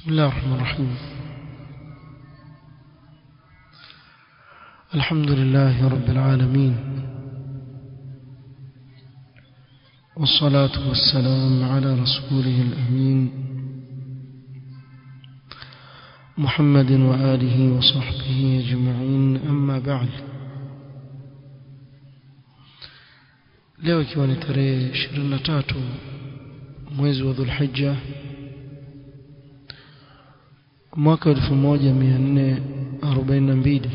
بسم الله الرحمن الرحيم. الحمد لله رب العالمين، والصلاة والسلام على رسوله الأمين محمد وآله وصحبه أجمعين، أما بعد. leo ikiwa ni tarehe 23 mwezi wa Dhulhijja mwaka 1442,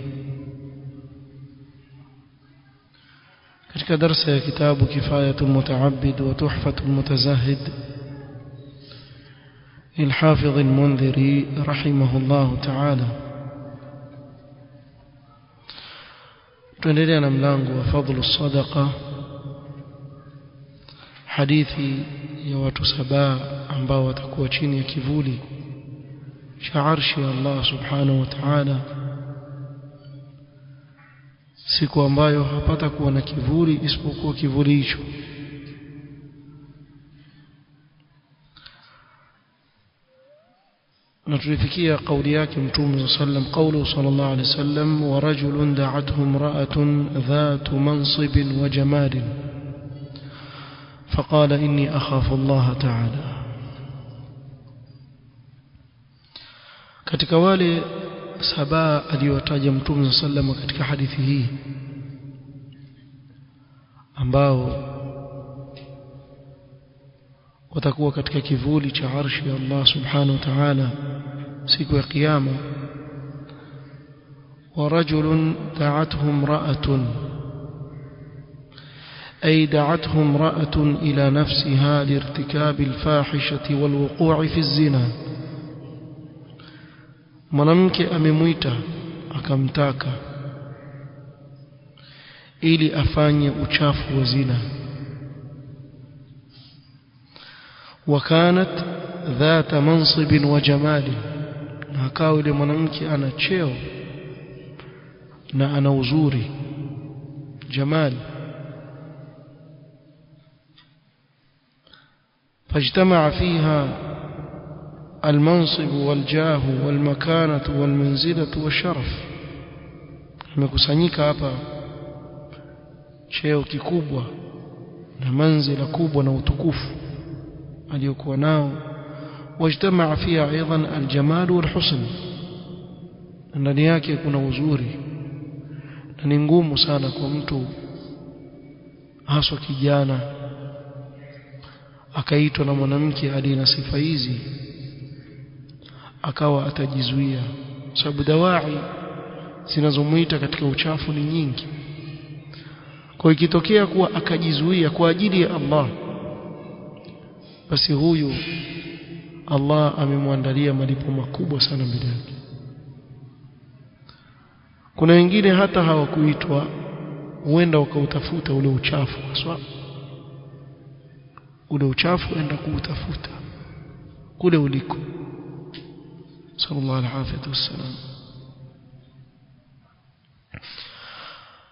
katika darasa ya kitabu Kifayatul Muta'abbid wa Tuhfatul Mutazahid للحافظ المنذري رحمه الله تعالى، tuendelea na mlango wa fadhlu sadaqa, hadithi ya watu 7 ambao watakuwa chini ya kivuli cha arshi ya Allah subhanahu wa ta'ala, siku ambayo hapata kuwa na kivuli isipokuwa kivuli hicho. نترفكية قولياك متوم صلى الله عليه وسلم، قوله صلى الله عليه وسلم: ورجل دعته امرأة ذات منصب وجمال فقال إني أخاف الله تعالى. katika wale 7 aliyotaja mtume صلى الله عليه وسلم katika hadithi hii ambao watakuwa katika kivuli cha arshi ya Allah subhanahu wa ta'ala siku ya kiyama: ورجل دعته امرأة، أي دعته امرأة إلى نفسها لارتكاب الفاحشة والوقوع في الزنا. mwanamke amemwita akamtaka ili afanye uchafu wa zina. وكانت ذات منصب وجمال، na akawa yule mwanamke ana cheo na ana uzuri, jamal. فاجتمع فيها المنصب والجاه والمكانة والمنزلة والشرف. imekusanyika hapa cheo kikubwa na manzila kubwa na utukufu aliyokuwa nao. wajtamaa fiha aidan aljamal walhusn, ndani yake kuna uzuri, na ni ngumu sana kwa mtu haswa kijana akaitwa na mwanamke aliye na sifa hizi akawa atajizuia, sababu dawai zinazomuita katika uchafu ni nyingi. Kwa ikitokea kuwa akajizuia kwa ajili ya Allah, basi huyu Allah amemwandalia malipo makubwa sana mbele yake. Kuna wengine hata hawakuitwa, huenda wakautafuta ule uchafu, haswa ule uchafu enda kuutafuta kule uliko. sallallahu alaihi wasallam.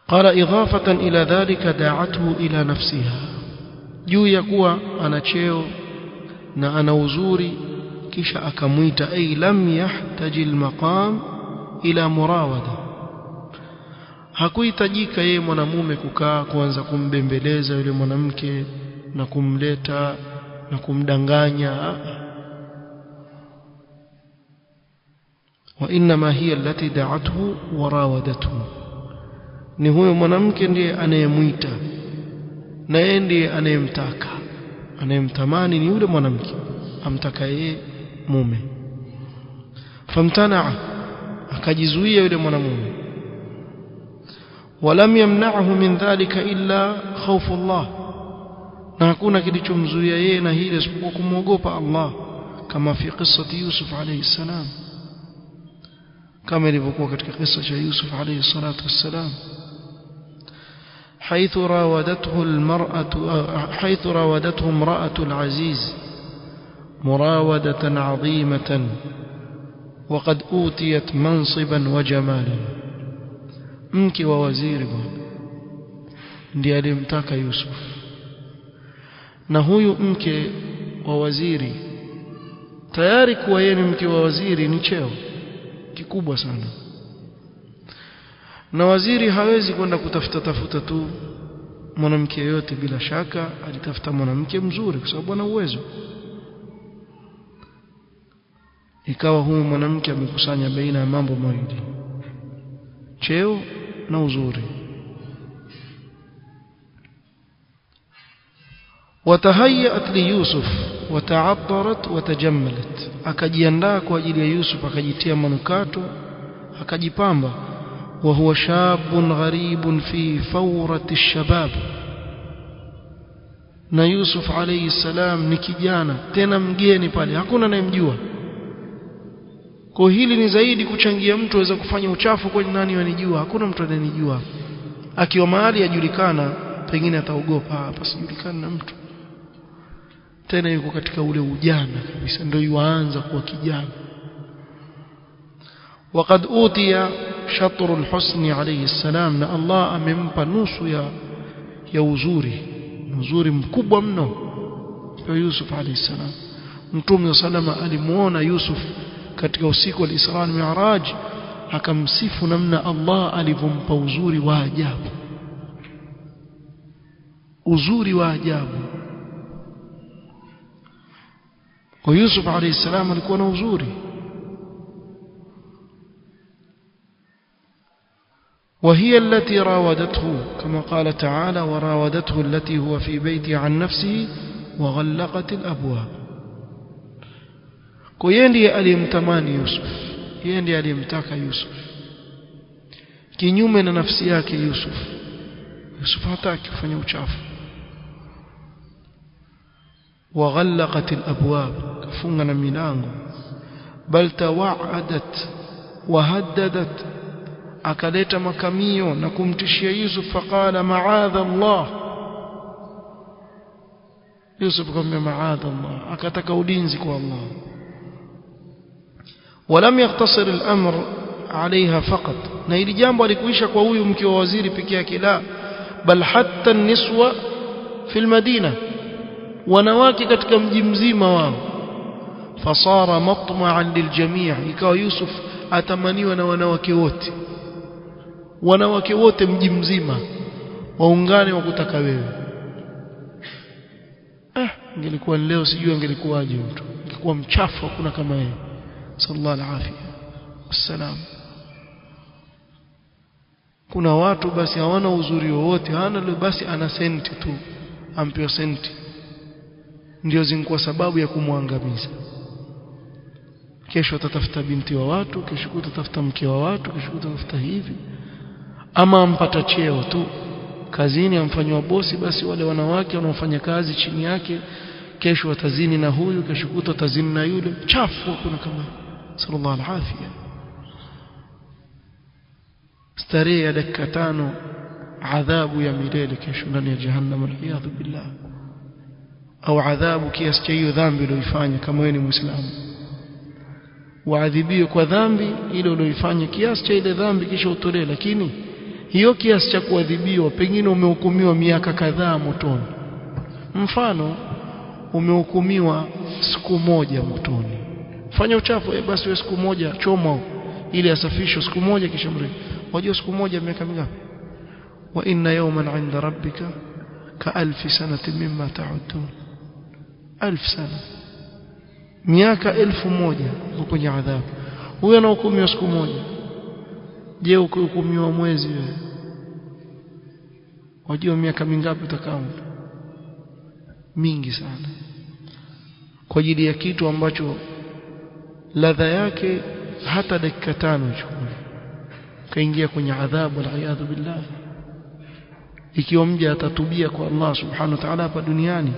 قال إضافة إلى ذلك دعته إلى نفسها، juu ya kuwa ana cheo na ana uzuri kisha akamwita. ay lam yahtaji almaqam ila murawada, hakuhitajika yeye mwanamume kukaa kuanza kumbembeleza yule mwanamke na kumleta na kumdanganya. wa inma hiya allati da'athu wa rawadathu, ni huyo mwanamke ndiye anayemwita na yeye ndiye anayemtaka, anayemtamani ni yule mwanamke, amtaka yeye mume. famtana, akajizuia yule mwanamume. walam yamna'hu min dhalika illa khawfu Allah, na hakuna kilichomzuia yeye na hili isipokuwa kumwogopa Allah, kama fi qissati Yusuf alayhi salam, kama ilivyokuwa katika kisa cha Yusuf alayhi salatu wassalam. حيث راودته امرأة العزيز مراودة عظيمة وقد أوتيت منصبا وجمالا. mke wa waziri bwana ndiye alimtaka Yusuf, na huyu mke wa waziri tayari kuwa yeye ni mke wa waziri ni cheo kikubwa sana. Na waziri hawezi kwenda kutafuta tu mwanamke yote, bila shaka alitafuta mwanamke mzuri kwa sababu ana uwezo. Ikawa huyu mwanamke amekusanya baina ya mambo mawili, cheo na uzuri. Watahayat li Yusuf wata'attarat watajammalat, akajiandaa kwa ajili ya Yusuf, akajitia manukato, akajipamba. Wa huwa shabun gharibun fi fawrati ash-shabab, na Yusuf alayhi salam ni kijana tena mgeni pale, hakuna anayemjua. Kwa hili ni zaidi kuchangia mtu aweza kufanya uchafu kwa nani wanijua, hakuna mtu ananijua. Akiwa mahali yajulikana, pengine ataogopa, hapa sijulikani na mtu. Tena yuko katika ule ujana kabisa, ndio yuanza kuwa kijana. Waqad utiya shatr al-husn alayhi السلام, na Allah amempa nusu ya uzuri mkubwa mno kwa Yusuf alayhi salam. Mtume salama alimuona Yusuf katika usiku wa Isra na Mi'raj, akamsifu namna Allah alivyompa uzuri wa ajabu, uzuri wa ajabu. Kwa Yusuf alayhi salam alikuwa na uzuri. وهي التي راودته كما قال تعالى وراودته التي هو في بيته عن نفسه وغلقت الأبواب. kwa yeye ndiye aliyemtamani Yusuf, yeye ndiye aliyemtaka Yusuf, kinyume na nafsi yake Yusuf hataki kufanya uchafu. وغلقت الأبواب, kafunga na milango. bal tawa'adat وهددت, akaleta makamio na kumtishia Yusuf. Faqala ma'adha Allah, Yusuf akamwambia ma'adha Allah, akataka ulinzi kwa Allah. ولم يقتصر الأمر عليها فقط, na hili jambo alikuisha kwa huyu mke wa waziri pekee yake, la bal hatta an-niswa fi al-Madina, wanawake katika mji mzima wao. Fasara matma'an liljami', ikawa Yusuf atamaniwa na wanawake wote mji mzima waungane wakutaka wewe. Ingelikuwa leo sijui angelikuwaje mtu, ingekuwa mchafu hakuna kama yeye sallallahu alaihi wasallam. Kuna watu basi hawana uzuri wowote, hana basi ana senti tu, ampewa senti, ndio zingekuwa sababu ya kumwangamiza. Kesho atatafuta binti wa watu, kesho atatafuta mke wa watu, kesho atatafuta hivi. Ama ampata cheo tu kazini, amfanywa bosi, basi wale wanawake wanaofanya kazi chini yake kesho watazini na huyu, kesho watazini na yule. Chafu kuna kama sallallahu alaihi wasallam. Starehe ya dakika 5, adhabu ya milele kesho ndani ya jahannam, waliyadhu billah. Au adhabu kiasi cha hiyo dhambi uliyoifanya. Kama wewe ni Muislamu, waadhibiwe kwa dhambi ile uliyoifanya, kiasi cha ile dhambi kisha utolewe. Lakini hiyo kiasi cha kuadhibiwa, pengine umehukumiwa miaka kadhaa motoni. Mfano, umehukumiwa siku moja motoni, fanya uchafu, basi wewe siku moja choma ili asafishwe siku moja kisha mri. Wajua siku moja miaka mingapi? Wa inna yawman 'inda rabbika ka alf sanatin mimma ta'udun. 1000 sana, miaka 1000 kwenye adhabu. Huyo anahukumiwa siku moja. Je, ukihukumiwa mwezi wewe, wajua miaka mingapi utakaa? Mingi sana, kwa ajili ya kitu ambacho ladha yake hata dakika 5 chukua, kaingia kwenye adhabu, waliyadhu billah. Ikiwa mja atatubia kwa Allah subhanahu wa ta'ala hapa duniani,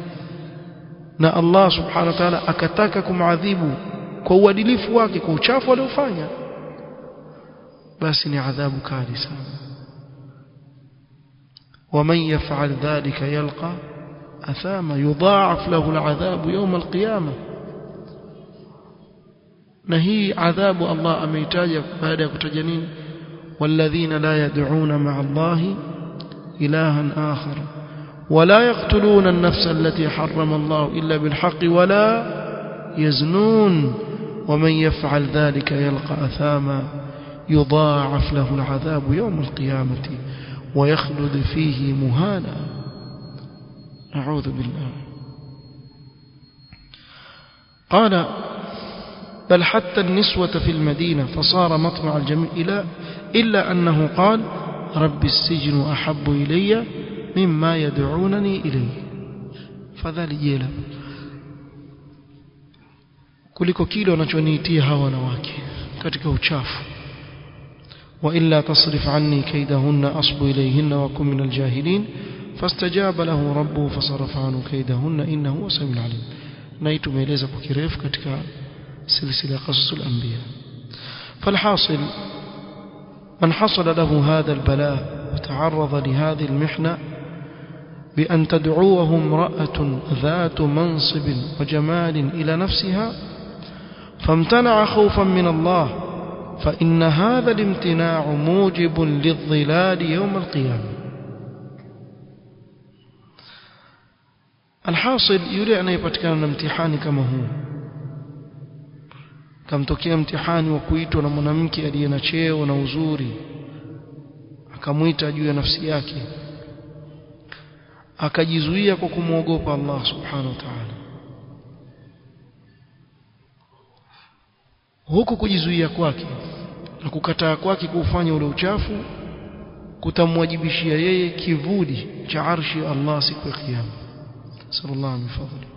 na Allah subhanahu wa ta'ala akataka kumadhibu kwa uadilifu wake kwa uchafu aliofanya, basi ni adhabu kali sana. ومن يفعل ذلك يلقى أثاما يضاعف له العذاب يوم القيامة. نهي عذاب الله أميتاج بعد كتجنين والذين لا يدعون مع الله إلها آخر ولا يقتلون النفس التي حرم الله إلا بالحق ولا يزنون ومن يفعل ذلك يلقى أثاما يضاعف له العذاب يوم القيامة ويخلد فيه مهانا. نعوذ بالله. قال بل حتى النسوة في المدينة فصار مطمع الجميع إلا أنه قال رب السجن أحب إلي مما يدعونني إليه. فذلك جيلا kuliko kile wanachoniitia hawa wanawake katika uchafu. wa illa tasrif anni kaydahunna asbu ilayhinna wa kum min aljahilin fastajaba lahu rabbuhu fasarafa anhu kaydahunna innahu huwa samiul alim. na hii tumeeleza kwa kirefu katika silsila qasasul anbiya. falhasil man hasala lahu hadha albala wa ta'arrada li hadhihi almihna بأن تدعوه امرأة ذات منصب وجمال إلى نفسها فامتنع خوفا من الله فإن هذا الامتناع موجب للظلال يوم القيامة. الحاصل يريد أن يبتكان امتحاني كما هو كم تكي امتحاني وكويتو نمنامك ألينا شيء ونوزوري أكمويت أجوية نفسياك akajizuia kwa kumwogopa Allah subhanahu wa ta'ala. Huku kujizuia kwake na kukataa kwake kufanya ule uchafu kutamwajibishia yeye kivuli cha arshi Allah siku ya kiyama. sallallahu alaihi wasallam.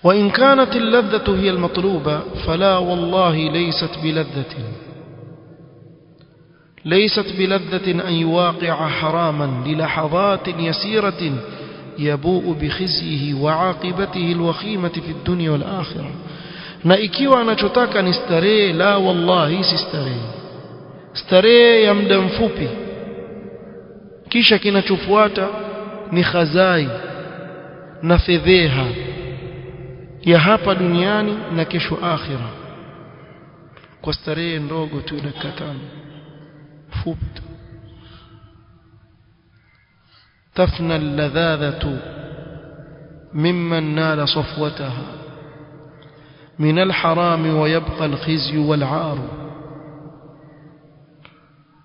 wa in kanat al-ladhatu hiya al-matluba fala wallahi ليست بلذة أن يواقع حراما للحظات يسيرة يبوء بخزيه وعاقبته الوخيمة في الدنيا والآخرة. na ikiwa anachotaka ni starehe, la wallahi si starehe ya muda mfupi kisha kinachofuata ni khazai na fedheha ya hapa duniani na kesho akhira kwa starehe ndogo tu na katano فوت. تفنى اللذاذة ممن نال صفوتها من الحرام ويبقى الخزي والعار.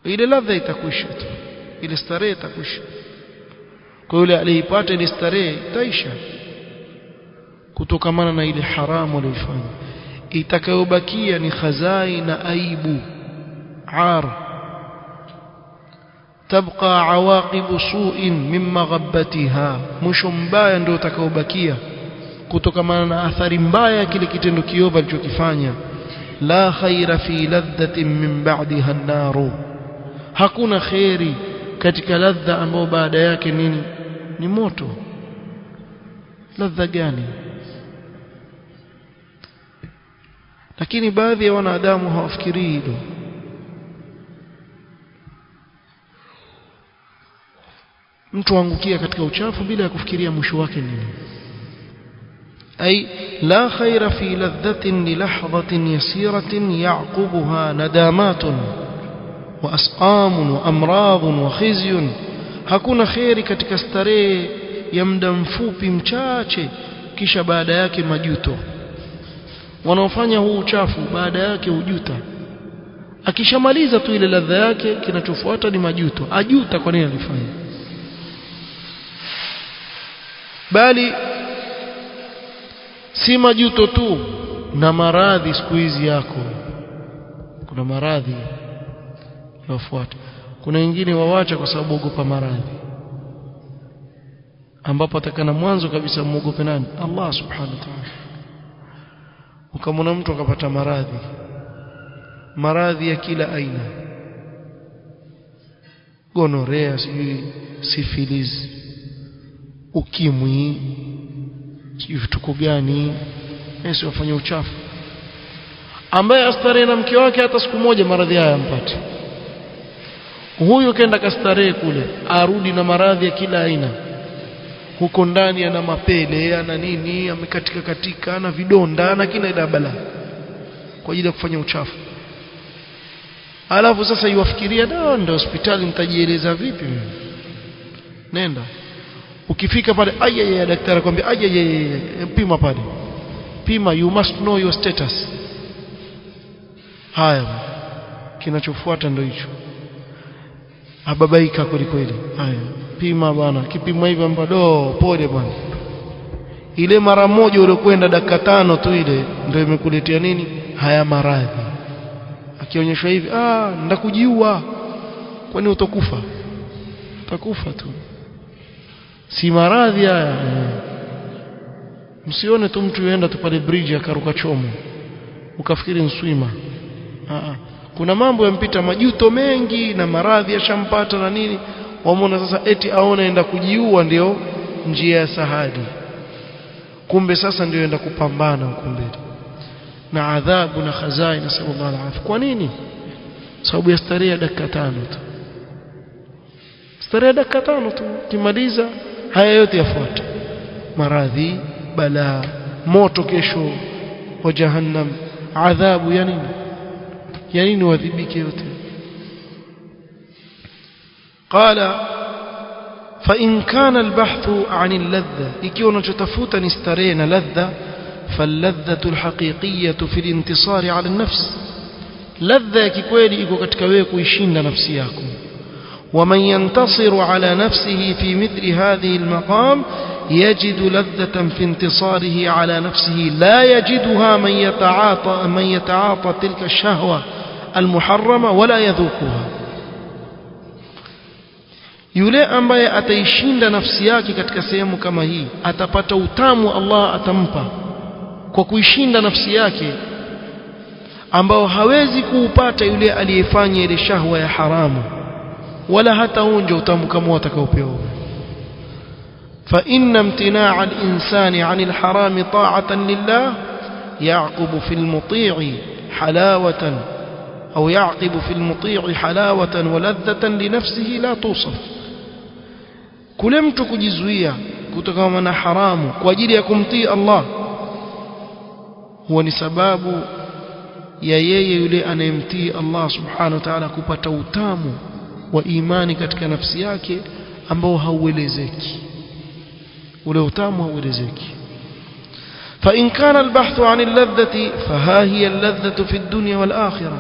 إلى لذة تكوشت إلى استري تكوش كل عليه بات إلى استري تايشة كتوكمانا إلى حرام والإفان إتكوبكيا نخزاين أيب عار تبقى عواقب سوء من مغبتها. mwisho mbaya ndio utakaobakia kutokana na athari mbaya kile kitendo kiovu alichokifanya. la khaira fi ladhatin min ba'daha an-nar, hakuna khairi katika ladha ambayo baada yake nini ni moto. ladha gani? lakini baadhi ya wanadamu hawafikirii hilo. mtu angukia katika uchafu bila kufikiria mwisho wake nini. ay la khaira fi ladhatin li lahdatin yasiratin ya'qubuha nadamatun wa asqamun wa amradun wa khizyun, hakuna khairi katika starehe ya muda mfupi mchache kisha baada yake majuto. wanaofanya huu uchafu baada yake hujuta, akishamaliza tu ile ladha yake kinachofuata ni majuto, ajuta kwa nini alifanya. bali si majuto tu na maradhi siku hizi yako. kuna maradhi yafuata, kuna wengine wawacha kwa sababu ogopa maradhi, ambapo atakana mwanzo kabisa muogope nani? Allah subhanahu wa ta'ala. ukamwona mtu akapata maradhi ya kila aina, gonorea, sijui syphilis, ukimwi, sijui vituko gani, Yesu afanye uchafu, ambaye astarehe na mke wake hata siku moja maradhi haya yampate. Huyu kaenda kastarehe kule, arudi na maradhi ya kila aina. Huko ndani ana mapele, ana nini, amekatika ana vidonda, ana kila ila balaa kwa ajili ya kufanya uchafu. Alafu sasa yuwafikiria ndio hospitali nitajieleza vipi mimi? Nenda. Ukifika pale ayaya daktari akwambia ayaya pima pale. pima, you must know your status. Haya, kinachofuata ndio hicho. Ababaika kweli. Haya, pima bwana, kipimo hivi ambado pole bwana. Ile mara moja uliokwenda dakika 5 tu ile ndio imekuletea nini? Haya maradhi. Akionyeshwa hivi, ndakujiua. Kwani utakufa? Utakufa tu. Si maradhi haya. Msione tu mtu yenda tu pale bridge akaruka chomo ukafikiri nswima. Kuna mambo yampita, majuto mengi na maradhi yashampata na nini, wamuona sasa eti aone enda kujiua ndio njia ya sahadi. Kumbe sasa ndio enda kupambana huko mbele na adhabu na khazai, na sallallahu alaihi wasallam. Kwa nini? Sababu ya starehe dakika 5 tu. Starehe dakika 5 tu, kimaliza haya yote yafuata: maradhi, balaa, moto kesho wa jahannam, adhabu. ya nini wadhibike yote? قال فإن كان البحث عن اللذة، ikiwa unachotafuta ni starehe na ladha، فاللذة الحقيقية في الانتصار على النفس، ladha ya kikweli iko katika wewe kuishinda nafsi yako. ومن ينتصر على نفسه في مثل هذه المقام يجد لذة في انتصاره على نفسه لا يجدها من يتعاطى تلك الشهوة المحرمة ولا يذوقها. yule ambaye ataishinda nafsi yake katika sehemu kama hii atapata utamu Allah atampa kwa kuishinda nafsi yake, ambao hawezi kuupata yule aliyefanya ile shahwa ya haramu, wala hata unje utamu kama atakaopewa. fa inna imtina'a al-insani 'ani al-harami ta'atan lillah ya'qubu fi al-muti'i halawatan au ya'qibu fi al-muti'i halawatan wa ladhatan li nafsihi la tusaf. kule mtu kujizuia kutokana na haramu kwa ajili ya kumtii Allah huwa ni sababu ya yeye yule anayemtii Allah subhanahu wa ta'ala kupata utamu wa imani katika nafsi yake ambao hauelezeki. ule utamu hauelezeki. fa in kana albahthu 'an alladhati faha hiya alladhatu fi ad-dunya wal akhirah,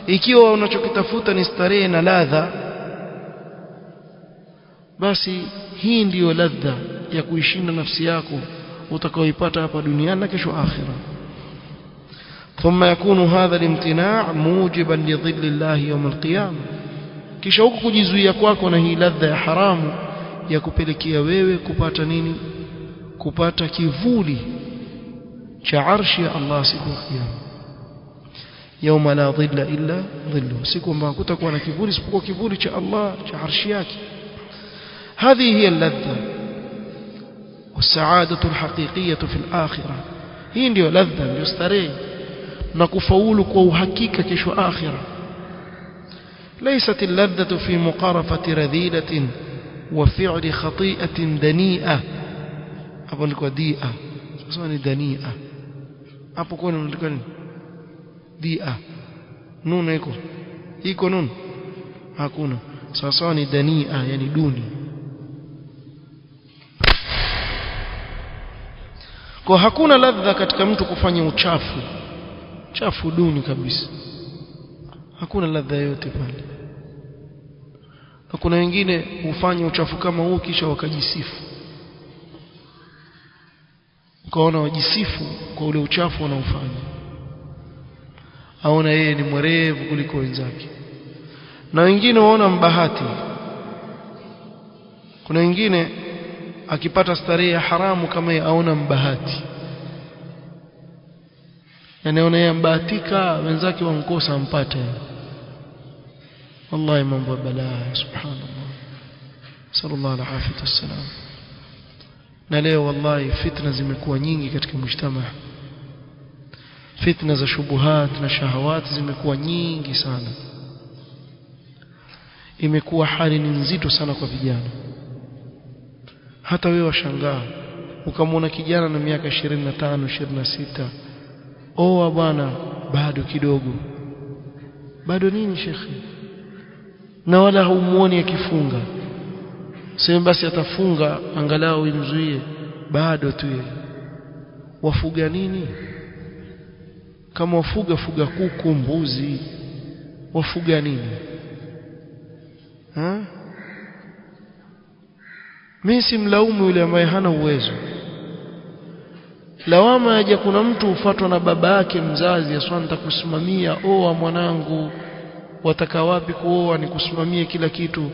ikiwa unachokitafuta ni starehe na ladha, basi hii ndiyo ladha ya kuishinda nafsi yako utakaoipata hapa duniani na kesho akhira. ثم يكون هذا الامتناع موجبا لظل الله يوم القيامة، kisha huko kujizuia kwako na hii ladha ya haramu ya kupelekea wewe kupata nini? Kupata kivuli cha arshi ya Allah siku ya kiyama. Yawma la dhilla illa dhilluhu, siku ambayo kutakuwa na kivuli isipokuwa kivuli cha Allah cha arshi yake. هذه هي اللذة والسعادة الحقيقية في الآخرة. hii ndio ladha, ndio starehe na kufaulu kwa uhakika kesho akhira. ليست اللذة في مقارفة رذيلة وفعل خطيئة دنيئة. hapo ndiko dia, sasa ni dania. hapo kuna ndiko ni dia, nuna iko nuna hakuna, sasa ni dania, yani duni. Kwa hakuna ladha katika mtu kufanya uchafu duni kabisa, hakuna ladha yote pale. Na kuna wengine hufanya uchafu kama huu kisha wakajisifu, ukaona wajisifu kwa ule uchafu wanaofanya, aona yeye ni mwerevu kuliko wenzake. Na wengine waona mbahati. Kuna wengine akipata starehe ya haramu kama yeye aona mbahati, yani aona yeye mbahatika, wenzake wamkosa ampate. wallahi mambo ya balaa, subhanallah, sallallahu alaihi wasallam. na leo wallahi fitna zimekuwa nyingi katika mujtama, fitna za shubuhat na shahawat zimekuwa nyingi sana. Imekuwa hali ni nzito sana kwa vijana. Hata wewe washangaa ukamwona kijana na miaka 25 26, oa bwana bado kidogo. Bado nini shekhi? Na wala humuoni akifunga, sema basi atafunga angalau imzuie, bado tu yeye. wafuga nini? Kama wafuga kuku, mbuzi, wafuga nini? Mimi simlaumu yule ambaye hana uwezo. Lawama yaje kuna mtu ufatwa na baba yake mzazi, aswa nitakusimamia, oa mwanangu, wataka wapi kuoa, nikusimamie kila kitu,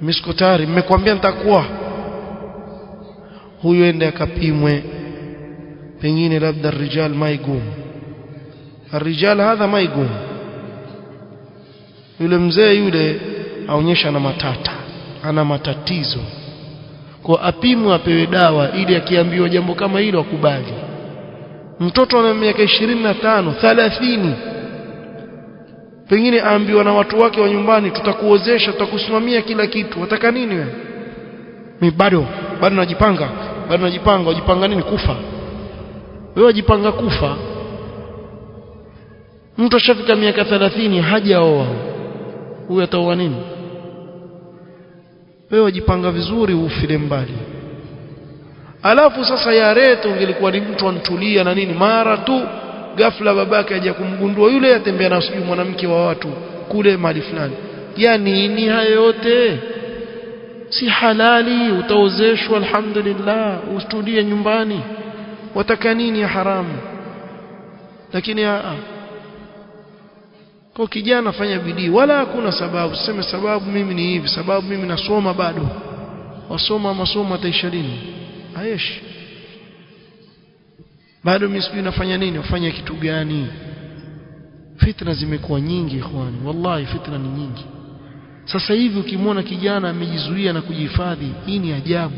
miskotari, nimekwambia nitakuoa. Huyo ende akapimwe, pengine labda rijal maigum, الرجال هذا maigum. Yule mzee yule aonyesha ana matatizo, kwa apimwe, apewe dawa ili akiambiwa jambo kama hilo akubali. Mtoto ana miaka 25, 30, pengine aambiwa na watu wake wa nyumbani, tutakuozesha, tutakusimamia kila kitu. Wataka nini wewe? Mimi bado najipanga. Wajipanga nini? Kufa. Wewe wajipanga kufa. Mtu ashafika miaka 30 hajaoa, huyu ataoa nini? Wewe wajipanga vizuri ufile mbali. Alafu sasa yareto ungelikuwa ni mtu antulia na nini, mara tu ghafla babake aje kumgundua yule atembea na sijui mwanamke wa watu kule mahali fulani. Ya nini hayo yote? Si halali, utaozeshwa alhamdulillah, ustulie nyumbani. Wataka nini ya haramu? Lakini kwa kijana fanya bidii, wala hakuna sababu sema sababu mimi ni hivi, sababu mimi nasoma bado. Wasoma masomo ataisha lini? Aishi. Bado mimi sijui nafanya nini, ufanye kitu gani? Fitna zimekuwa nyingi ikhwani, wallahi fitna ni nyingi. Sasa hivi ukimwona kijana amejizuia na kujihifadhi, hii ni ajabu.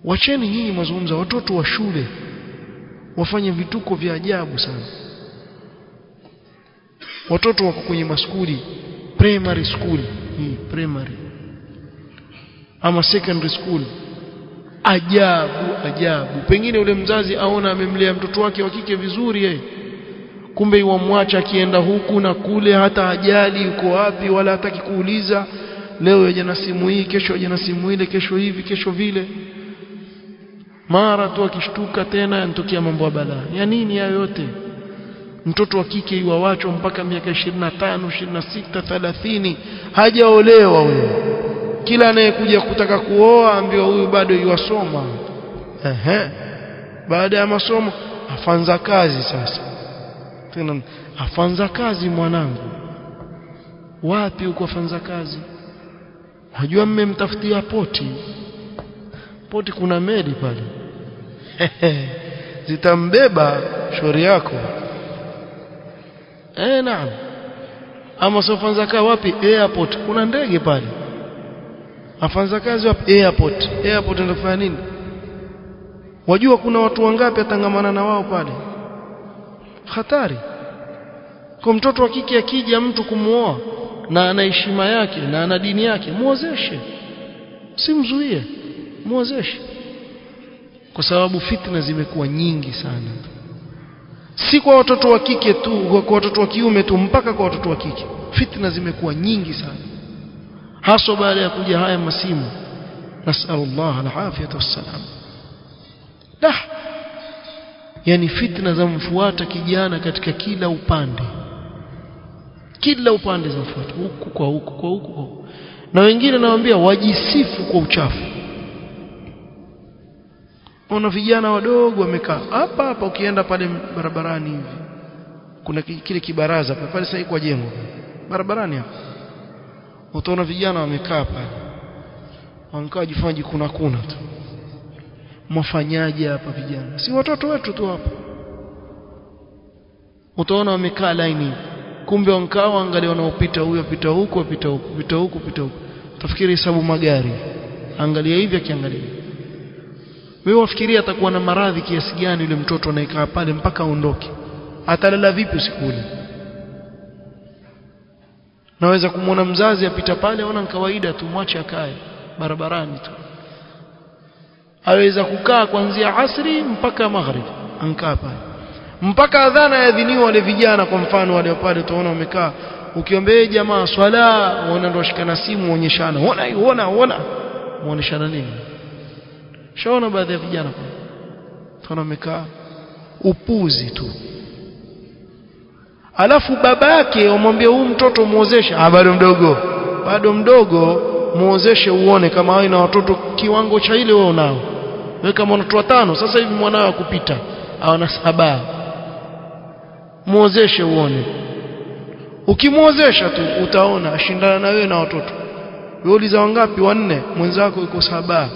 Wacheni nyinyi mazungumzo, watoto wa shule wafanye vituko vya ajabu sana. Watoto wako kwenye maskuli, primary school, primary ama secondary school, ajabu. Pengine yule mzazi aona amemlea mtoto wake wa kike vizuri yeye, kumbe yuamwacha akienda huku na kule, hata ajali yuko wapi wala hataki kuuliza. Leo yaje na simu hii, kesho yaje na simu ile, kesho hivi, kesho vile. Mara tu akishtuka tena yanatokea mambo ya balaa. Ya nini hayo yote? Mtoto wa kike yuwachwa mpaka miaka 25, 26, 30 hajaolewa wewe. Kila anayekuja kutaka kuoa ambiwa huyu bado yuwasoma. Baada ya masomo afanza kazi sasa. Tena afanza kazi mwanangu. Wapi uko afanza kazi? Unajua mmemtafutia poti kuna meli pale. Zitambeba shauri yako. Naam. Ama sofanza kazi wapi? Airport. Kuna ndege pale. Afanza kazi wapi? Airport ndio kufanya nini? Wajua kuna watu wangapi atangamana na wao pale? Hatari. Kwa mtoto wa kike akija mtu kumuoa na ana heshima yake na ana dini yake, muozeshe. Simzuie, muozeshe. Kwa sababu fitna zimekuwa nyingi sana. Si kwa watoto wa kike tu, kwa watoto wa kiume tu, mpaka kwa watoto wa kike. Fitna zimekuwa nyingi sana. Hasa baada ya kuja haya masimu. Nasallallahu alafiyata wassalam. Yani fitna zamfuata kijana katika kila upande. Kila upande zamfuata, huku kwa huku. Na wengine nawaambia wajisifu kwa uchafu. Ona vijana wadogo wamekaa hapa, ukienda pale barabarani hivi kuna kile kibaraza pale sasa kwa jengo barabarani hapa, utaona vijana wamekaa pale, wankaa jifanye kuna tu. Mwafanyaje hapa vijana? Si watoto wetu tu hapa. Utaona wamekaa line, kumbe wankao angalia wanaopita, huyo apita huko, apita huko. Utafikiri hesabu magari, angalia hivi akiangalia. Wewe wafikiria atakuwa na maradhi kiasi gani yule mtoto anayekaa pale mpaka aondoke? Atalala vipi usiku ule? Naweza kumuona mzazi apita pale, ona ni kawaida tu, mwache akae barabarani tu. Aweza kukaa kuanzia asri mpaka maghrib, ankaa pale mpaka adhana yaadhiniwa. Wale vijana kwa mfano wale pale utaona wamekaa, ukiombea jamaa swala, waona ndio washikana simu waonyeshana, ona muoneshana nini? Shaona baadhi ya vijana amekaa upuzi tu. Alafu babake amwambia huyu mtoto muozeshe, bado mdogo muozeshe uone kama wewe na watoto kiwango cha ile wewe unao. Wewe kama una watoto 5 sasa hivi mwanao akupita hawana 7, muozeshe uone. Ukimuozesha tu utaona ashindana na wewe na watoto. Wewe uliza wangapi? 4, mwenzako yuko 7,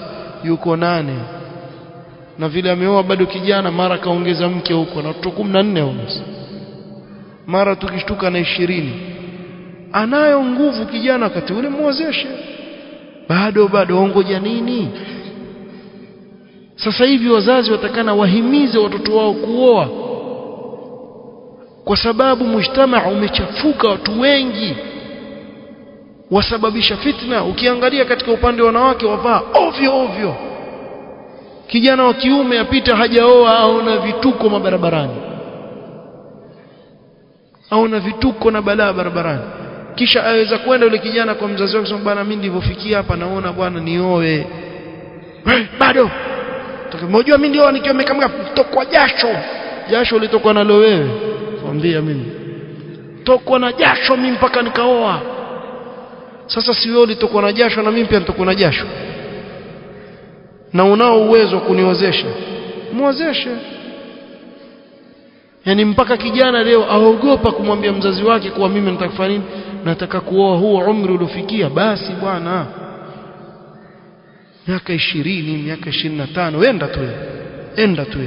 yuko 8. Na vile ameoa bado kijana, mara kaongeza mke huko na watoto 14 huko. Mara tukishtuka na 20. Anayo nguvu kijana, wakati ule muozeshe. Bado ongoja nini? Sasa hivi wazazi watakana wahimize watoto wao kuoa, kwa sababu mujtamaa umechafuka, watu wengi wasababisha fitna. Ukiangalia katika upande wa wanawake, wavaa ovyo. Kijana wa kiume apita hajaoa, aona vituko mabarabarani, aona vituko na balaa barabarani. Kisha aweza kwenda yule kijana kwa mzazi wake kusema, bwana mimi nilivyofikia hapa naona bwana nioe. Bado unajua mimi ndio nikiwa nimekamga kutokwa jasho litokwa nalo wewe. Mwambia mimi tokwa na jasho mimi mpaka nikaoa. Sasa si wewe ulitokwa na jasho na mimi pia nitokwa na jasho, na unao uwezo wa kuniozesha, muozeshe. Yani mpaka kijana leo aogopa kumwambia mzazi wake kuwa mimi nataka kufanya nini, nataka kuoa, huo umri uliofikia. Basi bwana, miaka 20, miaka 25, enda tu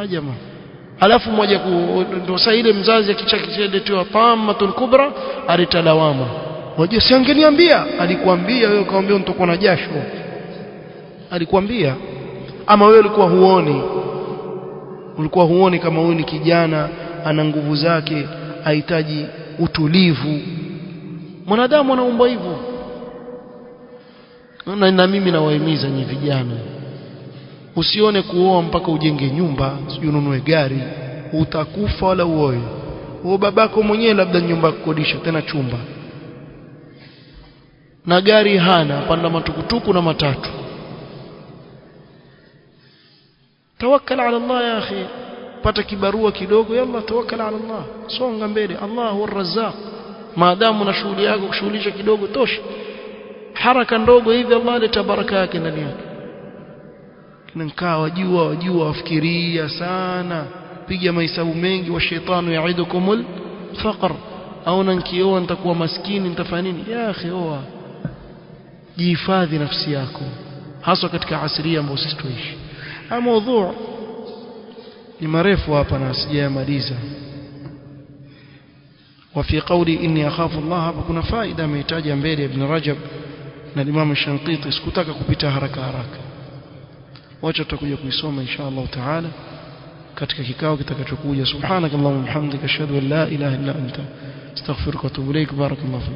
jamaa. Alafu mmoja ndio saa ile mzazi akichakisheletewa tamatul kubra alitalawama, unajua si angeniambia. Alikwambia wewe, kaambia nitakuwa na jasho, alikwambia? Ama wewe ulikuwa huoni kama huyu ni kijana ana nguvu zake, ahitaji utulivu? Mwanadamu anaumba hivyo. Na mimi nawahimiza nyinyi vijana, usione kuoa mpaka ujenge nyumba, sijui ununue gari, utakufa wala uoe. Wewe babako mwenyewe labda nyumba kukodisha, tena chumba na gari hana, panda matukutuku na matatu. Tawakkal ala Allah ya akhi, pata kibarua kidogo, yalla tawakkal ala Allah, songa mbele. Allah huwa Razzaq. Maadamu na shughuli yako kushughulisha kidogo tosha, haraka ndogo hivi Allah aleta baraka yake ndani yake. Kinkaa wajua wafikiria sana, piga mahesabu mengi. Wa shaitanu yaidukumul faqr, au nikioa nitakuwa maskini, nitafanya nini? Ya akhi, oa, jihifadhi nafsi yako, hasa katika asria ambayo sisi tuishi. Mada ni marefu hapa na sijayamaliza. وفي قولي إني أخاف الله, hapa kuna faida amehitaji mbele Ibn Rajab na Imam Shanqiti, sikutaka kupita haraka. Wacha tutakuja kuisoma insha Allah taala katika kikao kitakachokuja. Subhanakallahumma wa bihamdika, ashhadu an la ilaha illa anta, astaghfiruka wa atubu ilaik. Barakallahu fik.